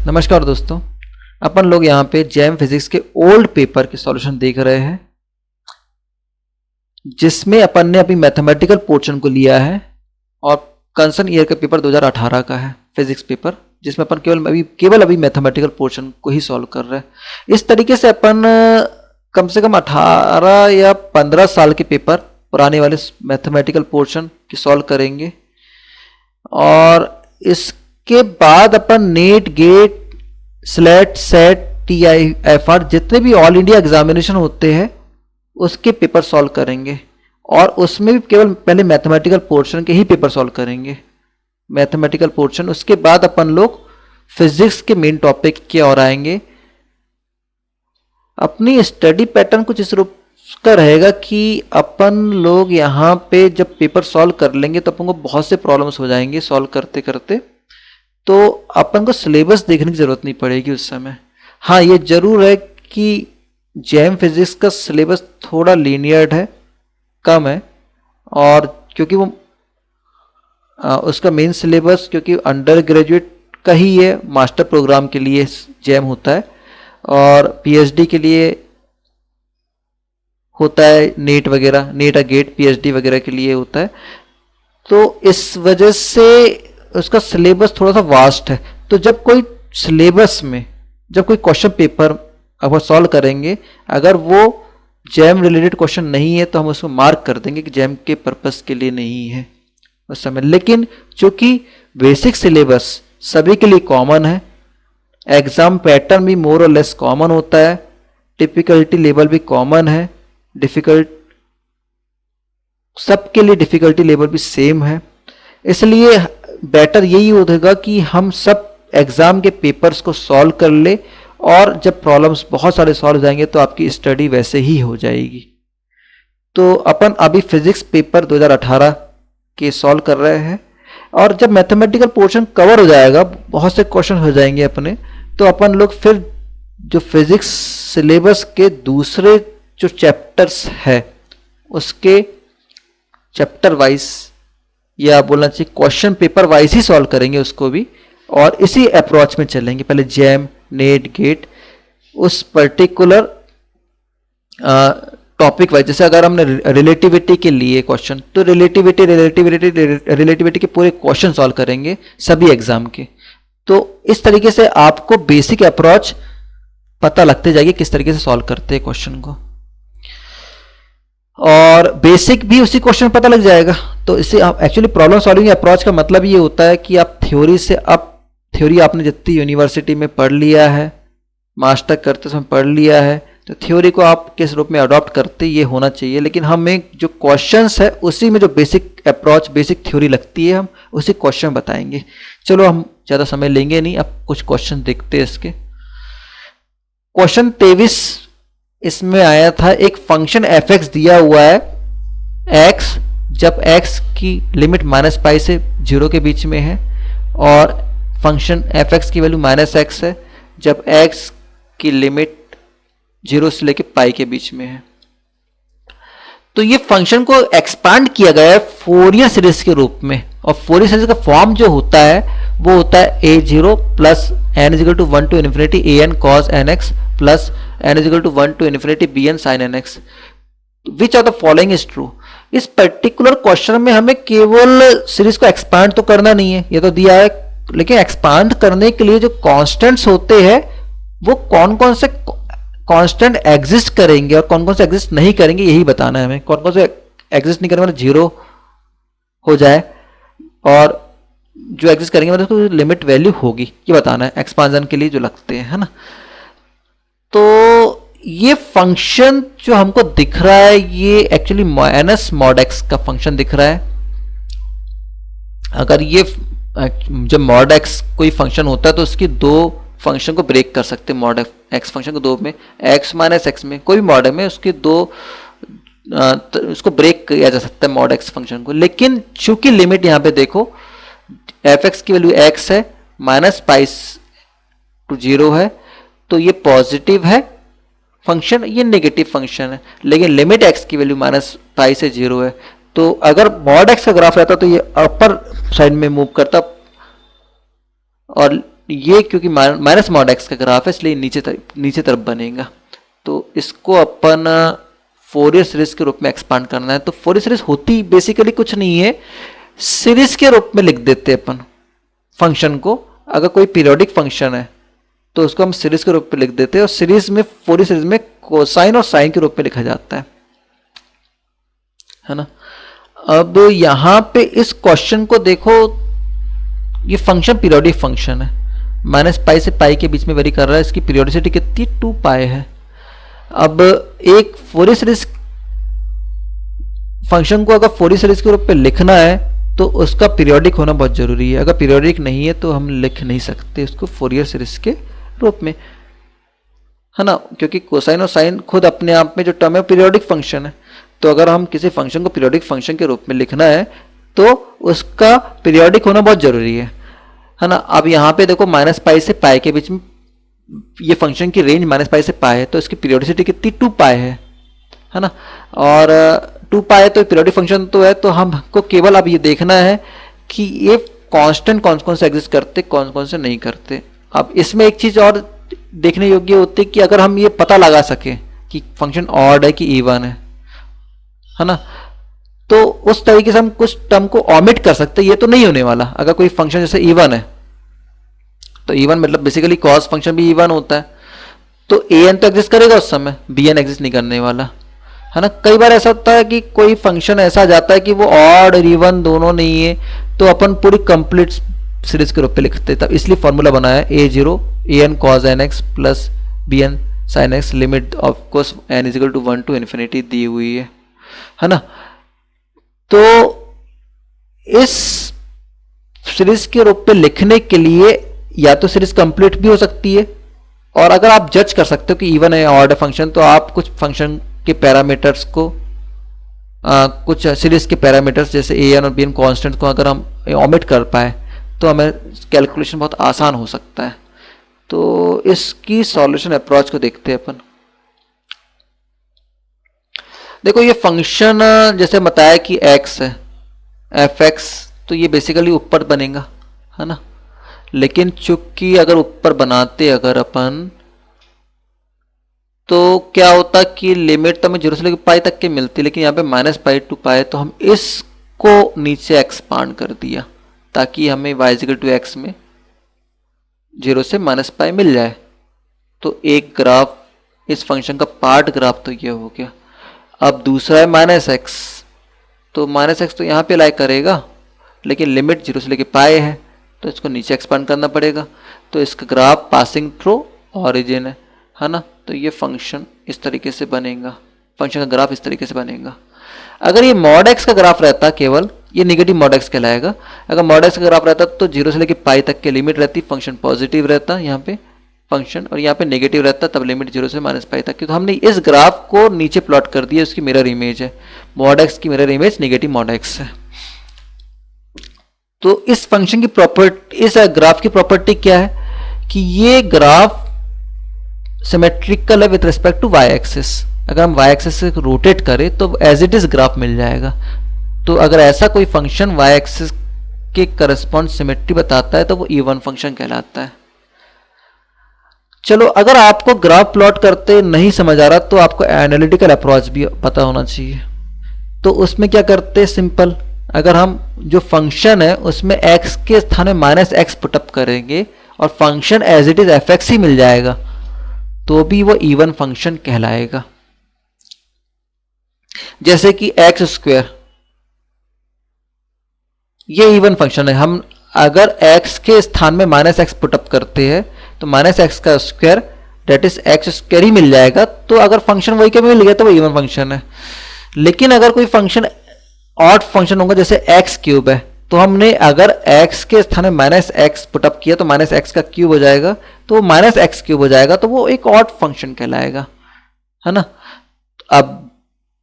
नमस्कार दोस्तों, अपन लोग यहाँ पे जैम फिजिक्स के ओल्ड पेपर के सॉल्यूशन देख रहे हैं, जिसमें अपन ने अभी मैथमेटिकल पोर्शन को लिया है और कंसर्न ईयर का पेपर 2018 का है फिजिक्स पेपर, जिसमें अपन केवल अभी मैथमेटिकल पोर्शन को ही सॉल्व कर रहे हैं। इस तरीके से अपन कम से कम 18 या 15 साल के पेपर पुराने वाले मैथमेटिकल पोर्शन की सॉल्व करेंगे और इसके बाद अपन net, gate, slate, set, TIFR जितने भी ऑल इंडिया एग्जामिनेशन होते हैं उसके पेपर सॉल्व करेंगे और उसमें भी केवल पहले मैथमेटिकल पोर्शन के ही पेपर सॉल्व करेंगे। मैथमेटिकल पोर्शन, उसके बाद अपन लोग फिजिक्स के मेन टॉपिक की ओर आएंगे। अपनी स्टडी पैटर्न कुछ इस रूप का रहेगा कि अपन लोग यहाँ पे जब पेपर सॉल्व कर लेंगे तो अपन को बहुत से प्रॉब्लम्स हो जाएंगे सॉल्व करते करते, तो अपन को सिलेबस देखने की ज़रूरत नहीं पड़ेगी उस समय। हाँ, ये जरूर है कि जैम फिजिक्स का सिलेबस थोड़ा लीनियर है, कम है, और क्योंकि वो उसका मेन सिलेबस क्योंकि अंडर ग्रेजुएट का ही है, मास्टर प्रोग्राम के लिए जैम होता है और PhD के लिए होता है नेट वगैरह, नेट और गेट PhD वगैरह के लिए होता है। तो इस वजह से उसका सिलेबस थोड़ा सा वास्ट है। तो जब कोई सिलेबस में जब कोई क्वेश्चन पेपर अगर सॉल्व करेंगे, अगर वो जैम रिलेटेड क्वेश्चन नहीं है तो हम उसको मार्क कर देंगे कि जैम के पर्पस के लिए नहीं है उस समय। लेकिन चूंकि बेसिक सिलेबस सभी के लिए कॉमन है, एग्जाम पैटर्न भी मोर और लेस कॉमन होता है, डिफिकल्टी लेवल भी कॉमन है, सबके लिए डिफिकल्टी लेवल भी सेम है, इसलिए बेटर यही होगा कि हम सब एग्जाम के पेपर्स को सॉल्व कर ले और जब प्रॉब्लम्स बहुत सारे सॉल्व हो जाएंगे तो आपकी स्टडी वैसे ही हो जाएगी। तो अपन अभी फिजिक्स पेपर 2018 के सॉल्व कर रहे हैं और जब मैथमेटिकल पोर्शन कवर हो जाएगा, बहुत से क्वेश्चन हो जाएंगे अपने, तो अपन लोग फिर जो फिजिक्स सिलेबस के दूसरे जो चैप्टर्स है उसके चैप्टर वाइज या बोलना चाहिए क्वेश्चन पेपर वाइज ही सॉल्व करेंगे उसको भी, और इसी अप्रोच में चलेंगे। पहले जैम, नेट, गेट, उस पर्टिकुलर टॉपिक वाइज। जैसे अगर हमने रिलेटिविटी के लिए क्वेश्चन, तो रिलेटिविटी के पूरे क्वेश्चन सॉल्व करेंगे सभी एग्जाम के। तो इस तरीके से आपको बेसिक अप्रोच पता लगते जाएगी किस तरीके से सॉल्व करते हैं क्वेश्चन को, और बेसिक भी उसी क्वेश्चन में पता लग जाएगा। तो इससे आप एक्चुअली प्रॉब्लम सॉल्विंग अप्रोच का मतलब ये होता है कि आप थ्योरी से, अब थ्योरी आपने जितनी यूनिवर्सिटी में पढ़ लिया है, मास्टर करते समय पढ़ लिया है, तो थ्योरी को आप किस रूप में अडॉप्ट करते ये होना चाहिए। लेकिन हमें जो क्वेश्चंस है उसी में जो बेसिक अप्रोच, बेसिक थ्योरी लगती है, हम उसी क्वेश्चन बताएंगे। चलो हम ज़्यादा समय लेंगे नहीं, अब कुछ क्वेश्चन देखते हैं इसके। क्वेश्चन 23 इसमें आया था, एक फंक्शन fx दिया हुआ है x, जब x की लिमिट -π से 0 के बीच में है, और फंक्शन fx की वैल्यू -x है जब x की लिमिट 0 से लेके π के बीच में है। तो ये फंक्शन को एक्सपांड किया गया है फोरियर सीरीज के रूप में, और फोरियर सीरीज का फॉर्म जो होता है वो होता है a0 plus n is equal to 1 to infinity an cos nx plus n is equal to 1 to infinity bn sin nx, which of the following is true. इस पर्टिकुलर क्वेश्चन में हमें केवल सीरीज को एक्सपांड तो करना नहीं है, ये तो दिया है, लेकिन एक्सपांड करने के लिए जो कांस्टेंट्स होते हैं वो कौन कौन से कांस्टेंट एग्जिस्ट करेंगे और कौन कौन से एग्जिस्ट नहीं करेंगे, यही बताना है हमें। कौन कौन से एग्जिस्ट नहीं करेंगे मतलब 0 हो जाए, और जो एग्जिस्ट करेंगे मतलब उसको लिमिट वैल्यू होगी, ये बताना है एक्सपांशन के लिए जो लगते हैं, है ना। तो ये फंक्शन जो हमको दिख रहा है ये एक्चुअली माइनस मॉड एक्स का फंक्शन दिख रहा है। अगर ये जब मॉड एक्स कोई फंक्शन होता है तो उसकी दो फंक्शन को ब्रेक कर सकते हैं, मॉड एक्स फंक्शन को दो में, एक्स माइनस एक्स में, कोई भी मॉड में उसके दो उसको ब्रेक किया जा सकता है मॉड एक्स फंक्शन को। लेकिन चूंकि लिमिट यहाँ पे देखो एफ एक्स की वैल्यू एक्स है, -π to 0 है, तो ये पॉजिटिव है फंक्शन, ये नेगेटिव फंक्शन है। लेकिन लिमिट एक्स की वैल्यू -π से 0 है, तो अगर मॉड एक्स का ग्राफ रहता तो ये अपर साइड में मूव करता और ये क्योंकि माइनस मॉड एक्स का ग्राफ है इसलिए नीचे तरफ बनेगा। तो इसको अपन फोरियर सीरीज के रूप में एक्सपांड करना है। तो फोरियर सीरीज होती बेसिकली कुछ नहीं है, सीरीज के रूप में लिख देते हैं अपन फंक्शन को। अगर कोई पीरियोडिक फंक्शन है तो उसको हम सीरीज के रूप में लिख देते हैं, और सीरीज में फोरियर सीरीज में कोसाइन और साइन के रूप में लिखा जाता है ना। अब यहां पे इस क्वेश्चन को देखो, ये फंक्शन पीरियोडिक फंक्शन है, माइनस पाई से पाई के बीच में वेरी कर रहा है, इसकी पीरियोडिसिटी कितनी 2 पाई है। अब एक फोरियर सीरीज फंक्शन को अगर फोरियर सीरीज के रूप में लिखना है तो उसका पीरियोडिक होना बहुत जरूरी है। अगर पीरियोडिक नहीं है तो हम लिख नहीं सकते उसको फोरियर सीरीज के रूप में, है ना, क्योंकि कोसाइन और साइन खुद अपने आप में जो टर्म है पीरियोडिक फंक्शन है। तो अगर हम किसी फंक्शन को पीरियोडिक फंक्शन के रूप में लिखना है तो उसका पीरियोडिक होना बहुत जरूरी है ना। अब यहाँ पे देखो माइनस पाई से पाई के बीच में ये फंक्शन की रेंज माइनस पाई से पाई है, तो इसकी पीरियोडिसिटी कितनी 2 पाई है ना। और 2 पाई तो पीरियोडिक फंक्शन तो है, तो हमको केवल अब ये देखना है कि ये कांस्टेंट कौन कौन से एग्जिस्ट करते, कौन कौन से नहीं करते। अब इसमें एक चीज और देखने योग्य होती है कि अगर हम ये पता लगा सके कि फंक्शन ऑड है कि इवन है ना, तो उस तरीके से हम कुछ टर्म को ओमिट कर सकते हैं। ये तो नहीं होने वाला। अगर कोई फंक्शन जैसे इवन है तो इवन मतलब बेसिकली कॉस फंक्शन भी इवन होता है, तो an तो एग्जिस्ट करेगा उस समय, bn एग्जिस्ट नहीं करने वाला, है ना। कई बार ऐसा होता है कि कोई फंक्शन ऐसा जाता है कि वो ऑड और इवन दोनों नहीं है, तो अपन पूरी कंप्लीट सीरीज के रूप में लिखते हैं। तब इसलिए फॉर्मूला बनाया a0 an cos nx plus bn sin x limit of course n is equal to 1 to infinity दी हुई है ना। तो इस सीरीज के रूप में लिखने के लिए या तो सीरीज कंप्लीट भी हो सकती है, और अगर आप जज कर सकते हो कि इवन है ऑड है फंक्शन, तो आप कुछ फंक्शन के पैरामीटर्स को कुछ सीरीज के पैरामीटर्स जैसे an और bn कांस्टेंट को अगर हम ओमिट कर पाए तो हमें कैलकुलेशन बहुत आसान हो सकता है। तो इसकी सॉल्यूशन अप्रोच को देखते हैं अपन। देखो ये फंक्शन जैसे बताया कि x है fx, तो ये बेसिकली ऊपर बनेगा, है ना। लेकिन चूंकि अगर ऊपर बनाते अगर अपन, तो क्या होता कि लिमिट तो हमें 0 से लेकर पाई तक के मिलती, लेकिन यहाँ पे माइनस पाई टू पाई, तो हम इसको नीचे एक्सपांड कर दिया ताकि हमें y इक्वल टू x में 0 से माइनस पाई मिल जाए। तो एक ग्राफ इस फंक्शन का पार्ट ग्राफ तो ये हो गया। अब दूसरा है माइनस एक्स, तो माइनस एक्स तो यहाँ पे लाई करेगा, लेकिन लिमिट 0 से लेके पाए है तो इसको नीचे एक्सपांड करना पड़ेगा। तो इसका ग्राफ पासिंग थ्रू ऑरिजिन है ना। तो ये फंक्शन इस तरीके से बनेगा, फंक्शन का ग्राफ इस तरीके से बनेगा। अगर ये मॉड एक्स का ग्राफ रहता केवल, ये नेगेटिव मॉड एक्स कहलाएगा। अगर मॉड एक्स का ग्राफ रहता तो 0 से लेके पाई तक की लिमिट रहती, फंक्शन पॉजिटिव रहता यहाँ पे फंक्शन, और यहाँ पे नेगेटिव रहता तब लिमिट 0 से माइनस पाई तक की। तो हमने इस ग्राफ को नीचे प्लॉट कर दिया, उसकी मिरर इमेज है, मॉड एक्स की mirror image negative mod x है। तो इस फंक्शन की प्रॉपर्टी, इस ग्राफ की प्रॉपर्टी क्या है कि ये ग्राफ सिमेट्रिकल है with respect to Y axis. अगर हम वाई एक्सिस से रोटेट करें तो एज इट इज ग्राफ मिल जाएगा। तो अगर ऐसा कोई फंक्शन वाई एक्सिस के करस्पॉन्ड सिमेट्री बताता है तो वो इवन फंक्शन कहलाता है। चलो, अगर आपको ग्राफ प्लॉट करते नहीं समझ आ रहा तो आपको एनालिटिकल अप्रोच भी पता होना चाहिए। तो उसमें क्या करते हैं, सिंपल, अगर हम जो फंक्शन है उसमें x के स्थान में माइनस एक्स पुटअप करेंगे और function as it is f x ही मिल जाएगा तो भी वो इवन फंक्शन कहलाएगा। जैसे कि एक्स स्क्वायर, ये इवन फंक्शन है। हम अगर x के स्थान में माइनस एक्स पुटअप करते हैं तो माइनस एक्स का square that is x square ही मिल जाएगा। तो अगर फंक्शन वही के मिल गया तो वो इवन फंक्शन है। लेकिन अगर कोई फंक्शन ऑड फंक्शन होगा जैसे एक्स क्यूब है, तो हमने अगर x के स्थान में माइनस एक्स पुटअप किया तो माइनस एक्स का क्यूब हो जाएगा, तो माइनस एक्स क्यूब हो जाएगा, तो वो एक ऑड फंक्शन कहलाएगा, है ना। अब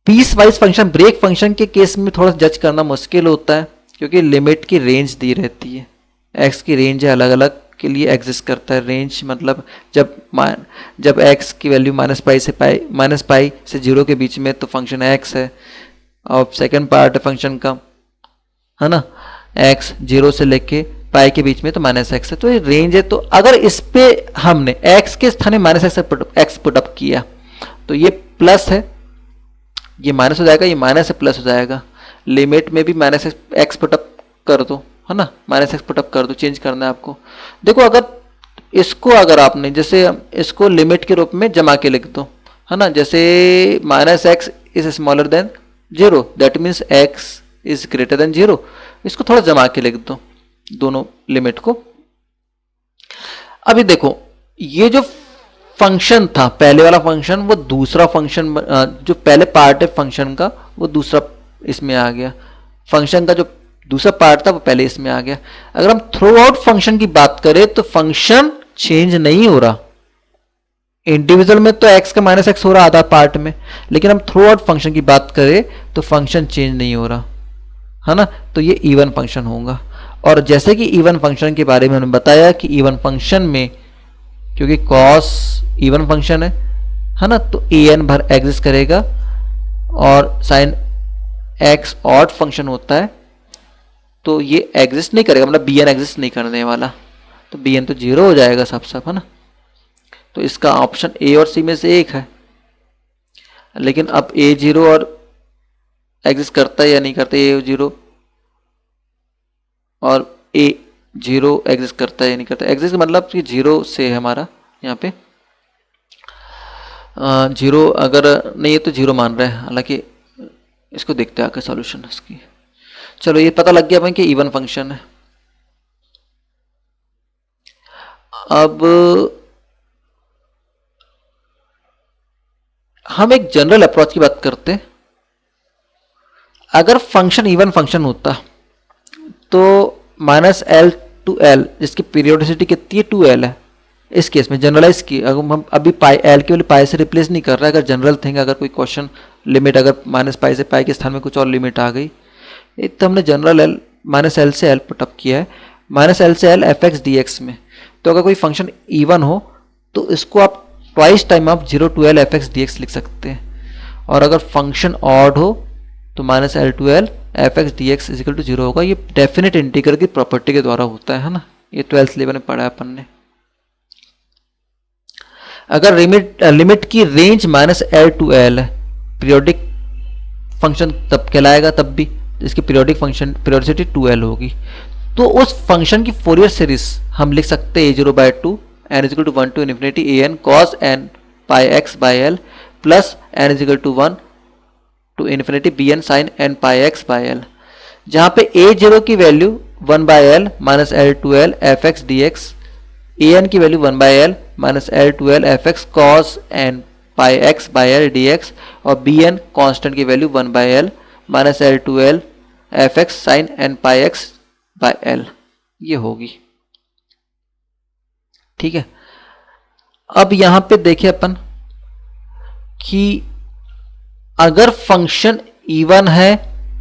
piece wise function, break function के केस में थोड़ा जज करना मुश्किल होता है क्योंकि लिमिट की रेंज दी रहती है, x की रेंज है, अलग अलग के लिए एग्जिस्ट करता है। रेंज मतलब जब x की वैल्यू माइनस पाई से 0 के बीच में तो फंक्शन x है। और सेकंड पार्ट है फंक्शन का, है ना, x 0 से लेके पाई के बीच में, तो माइनस एक्स है, तो ये रेंज है। तो अगर इस पे हमने एक्स के स्थान में माइनस एक्स पुटअप किया तो ये प्लस है, ये माइनस हो जाएगा, ये माइनस से प्लस हो जाएगा। लिमिट में भी माइनस एक्स पुटअप कर दो, है ना, माइनस एक्स पुटअप कर दो, चेंज करना है आपको। देखो अगर इसको अगर आपने जैसे इसको लिमिट के रूप में जमा के लिख दो, है ना, जैसे minus x is smaller than zero, that means x is greater than zero, इसको थोड़ा जमा के लिख दो दोनों लिमिट को। अभी देखो ये जो फंक्शन था पहले वाला फंक्शन, वो दूसरा फंक्शन, जो पहले पार्ट है फंक्शन का वो दूसरा इसमें आ गया, फंक्शन का जो दूसरा पार्ट था वो पहले इसमें आ गया। अगर हम थ्रू आउट फंक्शन की बात करें तो फंक्शन चेंज नहीं हो रहा, इंडिविजुअल में तो एक्स का माइनस एक्स हो रहा आधा पार्ट में, लेकिन हम थ्रू आउट फंक्शन की बात करें तो फंक्शन चेंज नहीं हो रहा, है ना, तो ये इवन फंक्शन होगा। और जैसे कि इवन फंक्शन के बारे में हमने बताया कि इवन फंक्शन में क्योंकि कॉस इवन फंक्शन है ना, तो ए एन भर एग्जिस्ट करेगा, और साइन एक्स ऑड फंक्शन होता है तो ये एग्जिस्ट नहीं करेगा, मतलब बी एन एग्जिस्ट नहीं करने वाला, तो बी एन तो जीरो हो जाएगा सब, है ना। तो इसका ऑप्शन ए और सी में से एक है। लेकिन अब ए जीरो और एग्जिस्ट करता है या नहीं करता, ए जीरो और ए जीरो एग्जिस्ट करता है या नहीं करता, एग्जिस्ट मतलब कि जीरो से है हमारा यहाँ पे, जीरो अगर नहीं है तो जीरो मान रहा है, हालांकि इसको देखते हैं आगे सॉल्यूशन इसकी। चलो ये पता लग गया भाई कि इवन फंक्शन है। अब हम एक जनरल अप्रोच की बात करते हैं। अगर फंक्शन इवन फंक्शन होता तो माइनस एल टू एल, जिसकी पीरियोडिसिटी कितनी है 2l है, इस केस में जनरलाइज की, अगर हम अभी पाई एल के वाले पाई से रिप्लेस नहीं कर रहा है, अगर जनरल थिंग, अगर कोई क्वेश्चन लिमिट अगर माइनस पाई से पाई के स्थान में कुछ और लिमिट आ गई, तो हमने जनरल एल माइनस एल से एल पुटअप किया है, माइनस एल से L F x D x में। तो अगर कोई फंक्शन इवन हो तो इसको आप ट्वाइस टाइम आप 0 to l F x D X लिख सकते हैं, और अगर फंक्शन ऑड हो तो minus L to L F x D X is equal to 0 होगा। ये डेफिनेट इंटीग्रल की प्रॉपर्टी के द्वारा होता है ना, ये 12th लेवल में पढ़ा है अपन ने। अगर लिमिट की range minus L to L है, पीरियोडिक फंक्शन तब कहलाएगा, तब भी इसकी पीरियोडिक फंक्शन पीरियोडिसिटी 2l होगी। तो उस फंक्शन की फोरियर सीरीज हम लिख सकते हैं a0/2 n is equal to 1 to infinity an cos n pi x by l plus n is equal to 1 to infinity bn sin n pi x by l, जहाँ पे a0 की value 1/l minus L to L F x D x, a n की value 1/l minus L to L F x cos N pi x by L D x, और b n constant की value 1/l minus L to L F x sine N pi x by l, ये होगी। ठीक है, अब यहां पे देखें अपन कि अगर फंक्शन इवन है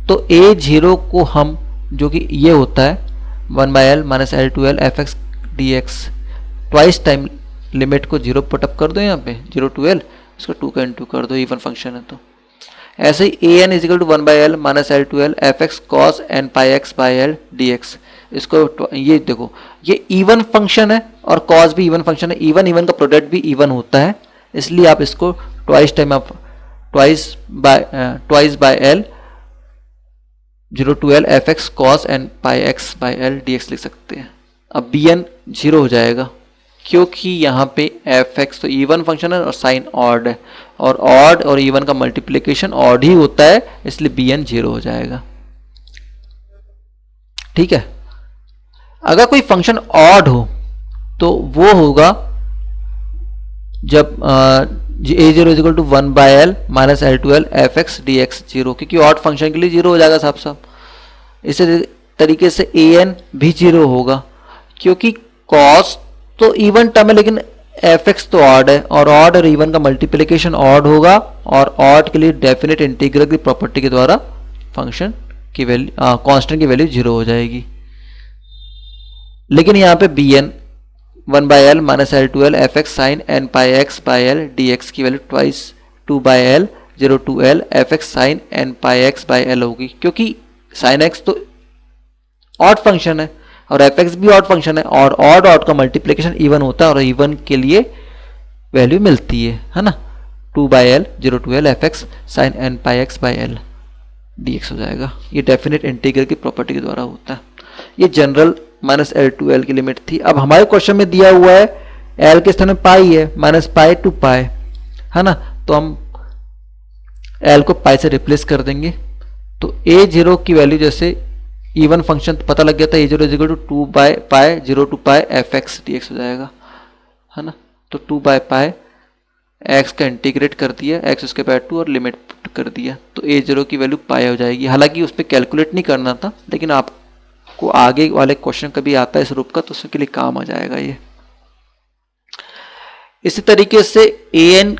तो a0 को हम, जो कि ये होता है 1/l minus L to L F x D x, twice time limit को 0 पुटअप कर दो, यहाँ पे 0 to l, इसको 2 का इंटू कर दो, इवन फंक्शन है तो। ऐसे ही a n is equal to 1/l minus L to L F x cos N pi x by L D x, इसको ये देखो ये इवन फंक्शन है और कॉस भी इवन फंक्शन है, इवन इवन का प्रोडक्ट भी इवन होता है, इसलिए आप इसको ट्वाइस टाइम आप twice by L 0 to l F x cos N pi x by L D X लिख सकते हैं। अब बी एन 0 हो जाएगा क्योंकि यहाँ पे एफ एक्स तो इवन फंक्शन है और साइन ऑड है, और ऑड और इवन का मल्टीप्लिकेशन ऑड ही होता है, इसलिए बी एन 0 हो जाएगा। ठीक है, अगर कोई फंक्शन ऑड हो तो वो होगा जब a0 is equal to 1/l minus L to L F x D X 0, क्योंकि ऑड फंक्शन के लिए 0 हो जाएगा साफ। इसी तरीके से ए एन भी 0 होगा क्योंकि कॉस तो इवन टर्म है लेकिन एफ एक्स तो ऑड है, और ऑड और इवन का मल्टीप्लिकेशन ऑड होगा, और ऑड के लिए डेफिनेट इंटीग्रल की प्रॉपर्टी के द्वारा फंक्शन की वैल्यू कांस्टेंट की वैल्यू 0 हो जाएगी। लेकिन यहाँ पे b n 1/l minus L to L F x sine N pi x by L D x की value twice 2/l 0 to l F x sine N pi x by l होगी, क्योंकि sine x तो odd function है और f x भी odd function है, और odd odd का मल्टीप्लीकेशन इवन होता है, और इवन के लिए वैल्यू मिलती है ना। 2/l 0 to l F x sine N pi x by L D x हो जाएगा। ये डेफिनेट इंटीग्रल की प्रॉपर्टी के द्वारा होता है। ये जनरल -l to l की लिमिट थी। अब हमारे क्वेश्चन में दिया हुआ है l के स्थान में पाई है, -π to π, है ना, तो हम l को पाई से रिप्लेस कर देंगे। तो a0 की वैल्यू जैसे इवन फंक्शन पता लग गया था, a0 = 2/π 0 to π f x D x हो जाएगा, है ना। तो 2/π x का इंटीग्रेट कर दिया, x² 2 और लिमिट कर दिया, तो a0 की वैल्यू पाई हो जाएगी। हालांकि उस पर कैलकुलेट नहीं करना था, लेकिन आपको आगे वाले क्वेश्चन कभी आता है इस रूप का, तो उसके लिए काम आ जाएगा ये। इसी तरीके से an,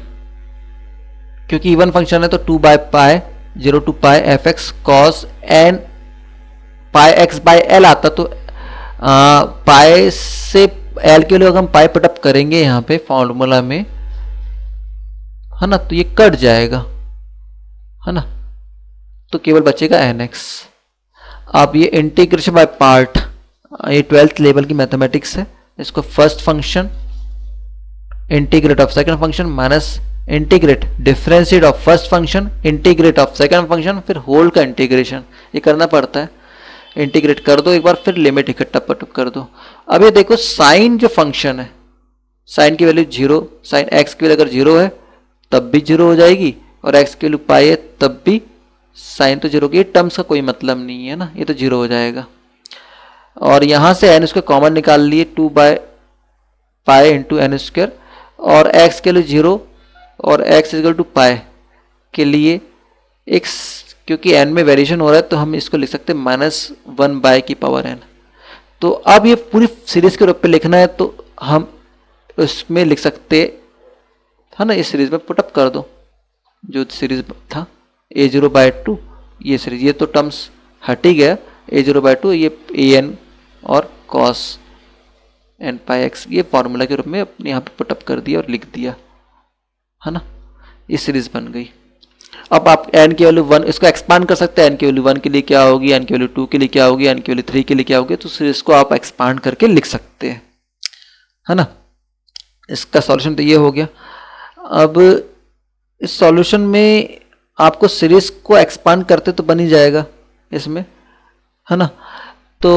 क्योंकि इवन फंक्शन है तो 2/π 0 to π f x cos N pi x by l आता, तो पाई से एल के लिए अगर हम पाई पुटअप करेंगे यहाँ पे फॉर्मूला में, है ना, तो ये कट जाएगा, है ना, तो केवल बचेगा nx। अब ये इंटीग्रेशन बाय पार्ट, ये 12th लेवल की मैथमेटिक्स है। इसको first function integrate of second function minus integrate differentiate of first function integrate of second function, फिर होल का इंटीग्रेशन ये करना पड़ता है। इंटीग्रेट कर दो एक बार, फिर लिमिट इकट्ठा पटुप कर दो। अब ये देखो साइन जो फंक्शन है, साइन की वैल्यू 0, साइन एक्स की वैल्यू अगर 0 है तब भी 0 हो जाएगी, और x की वैल्यू पाई है तब भी साइन तो 0 की, टर्म्स का कोई मतलब नहीं है ना, ये तो 0 हो जाएगा। और यहाँ से n उसको कॉमन निकाल लिए, 2/π × n², और x के लिए 0 और x = π के लिए x, क्योंकि n में वेरिएशन हो रहा है तो हम इसको लिख सकते हैं -1/n। तो अब ये पूरी सीरीज के रूप में लिखना है तो हम उसमें लिख सकते है ना, इस सीरीज में पुटअप कर दो जो सीरीज था a0/2, ये सीरीज, ये तो टर्म्स हट ही गया, a0/2 ये an और cos n पाई x ये फॉर्मूला के रूप में अपने यहाँ पे पुटअप कर दिया और लिख दिया, है ना, ये सीरीज बन गई। अब आप n की वैल्यू 1 इसको एक्सपांड कर सकते हैं, n की वैल्यू 1 के लिए क्या होगी, n की वैल्यू 2 के लिए क्या होगी, n की वैल्यू 3 के लिए क्या होगी, तो सीरीज को आप एक्सपांड करके लिख सकते हैं, है ना। इसका सॉल्यूशन तो ये हो गया। अब इस सॉल्यूशन में आपको सीरीज को एक्सपांड करते तो बन ही जाएगा इसमें, है ना। तो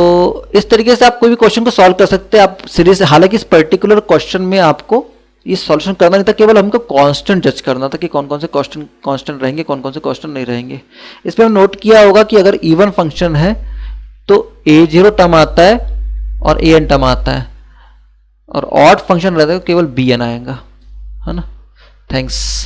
इस तरीके से आप कोई भी क्वेश्चन को सॉल्व कर सकते हैं आप सीरीज। हालांकि इस पर्टिकुलर क्वेश्चन में आपको ये सॉल्यूशन करना नहीं था, केवल हमको कांस्टेंट जज करना था कि कौन कौन से कांस्टेंट रहेंगे, कौन कौन से कांस्टेंट नहीं रहेंगे। इसमें हम नोट किया होगा कि अगर इवन फंक्शन है तो a0 टर्म आता है और an टर्म आता है, और ऑड फंक्शन रहता है तो केवल bn आएगा, है ना। थैंक्स।